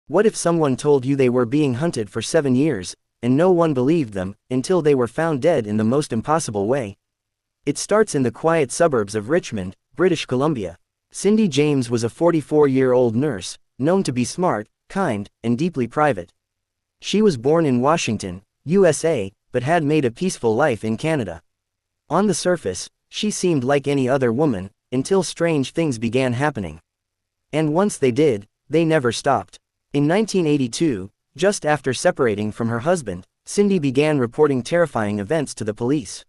What if someone told you they were being hunted for 7 years, and no one believed them, until they were found dead in the most impossible way? It starts in the quiet suburbs of Richmond, British Columbia. Cindy James was a 44-year-old nurse, known to be smart, kind, and deeply private. She was born in Washington, USA, but had made a peaceful life in Canada. On the surface, she seemed like any other woman, until strange things began happening. And once they did, they never stopped. In 1982, just after separating from her husband, Cindy began reporting terrifying events to the police.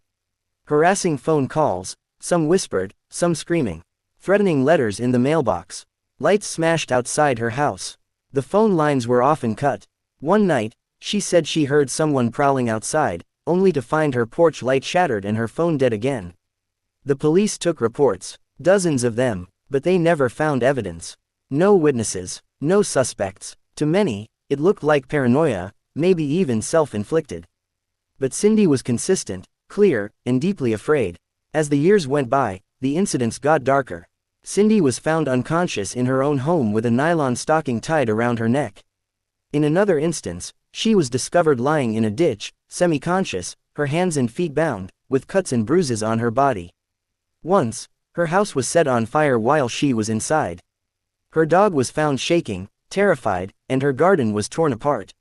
Harassing phone calls, some whispered, some screaming. Threatening letters in the mailbox. Lights smashed outside her house. The phone lines were often cut. One night, she said she heard someone prowling outside, only to find her porch light shattered and her phone dead again. The police took reports, dozens of them, but they never found evidence. No witnesses, no suspects. To many, it looked like paranoia, maybe even self-inflicted. But Cindy was consistent, clear, and deeply afraid. As the years went by, the incidents got darker. Cindy was found unconscious in her own home with a nylon stocking tied around her neck. In another instance, she was discovered lying in a ditch, semi-conscious, her hands and feet bound, with cuts and bruises on her body. Once, her house was set on fire while she was inside. Her dog was found shaking, terrified, and her garden was torn apart.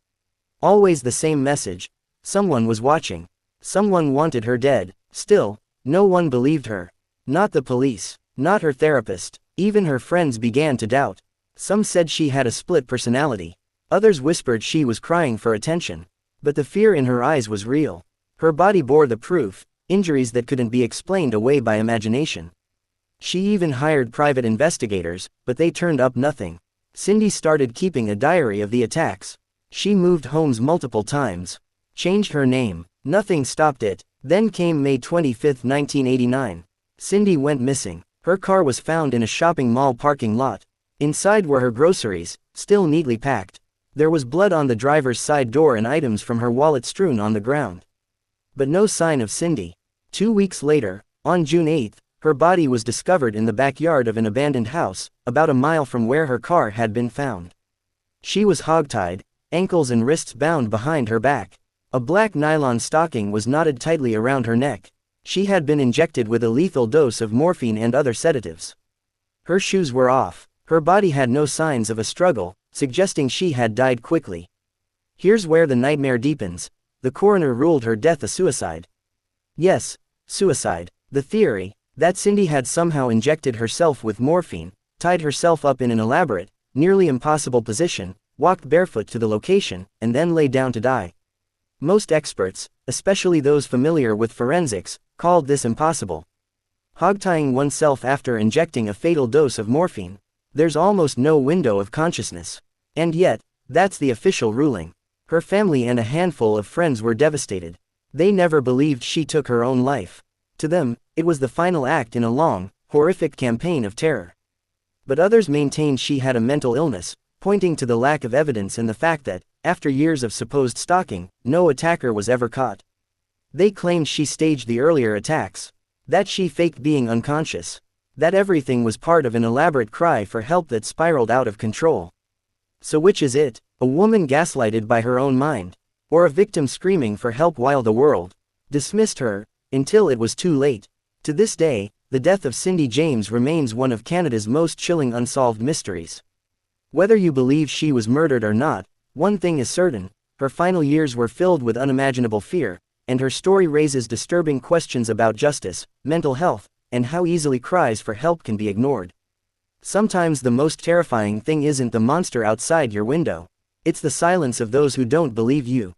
Always the same message: someone was watching. Someone wanted her dead. Still, no one believed her. Not the police, not her therapist, even her friends began to doubt. Some said she had a split personality. Others whispered she was crying for attention. But the fear in her eyes was real. Her body bore the proof, injuries that couldn't be explained away by imagination. She even hired private investigators, but they turned up nothing. Cindy started keeping a diary of the attacks. She moved homes multiple times. Changed her name. Nothing stopped it. Then came May 25, 1989. Cindy went missing. Her car was found in a shopping mall parking lot. Inside were her groceries, still neatly packed. There was blood on the driver's side door and items from her wallet strewn on the ground. But no sign of Cindy. 2 weeks later, on June 8, her body was discovered in the backyard of an abandoned house, about a mile from where her car had been found. She was hogtied, ankles and wrists bound behind her back. A black nylon stocking was knotted tightly around her neck. She had been injected with a lethal dose of morphine and other sedatives. Her shoes were off. Her body had no signs of a struggle, suggesting she had died quickly. Here's where the nightmare deepens. The coroner ruled her death a suicide. Yes, suicide. The theory, that Cindy had somehow injected herself with morphine, tied herself up in an elaborate, nearly impossible position, walked barefoot to the location, and then lay down to die. Most experts, especially those familiar with forensics, called this impossible. Hogtying oneself after injecting a fatal dose of morphine. There's almost no window of consciousness. And yet, that's the official ruling. Her family and a handful of friends were devastated. They never believed she took her own life. To them, it was the final act in a long, horrific campaign of terror. But others maintained she had a mental illness, pointing to the lack of evidence and the fact that, after years of supposed stalking, no attacker was ever caught. They claimed she staged the earlier attacks. That she faked being unconscious. That everything was part of an elaborate cry for help that spiraled out of control. So which is it? A woman gaslighted by her own mind? Or a victim screaming for help while the world dismissed her, until it was too late? To this day, the death of Cindy James remains one of Canada's most chilling unsolved mysteries. Whether you believe she was murdered or not, one thing is certain: her final years were filled with unimaginable fear, and her story raises disturbing questions about justice, mental health, and how easily cries for help can be ignored. Sometimes the most terrifying thing isn't the monster outside your window. It's the silence of those who don't believe you.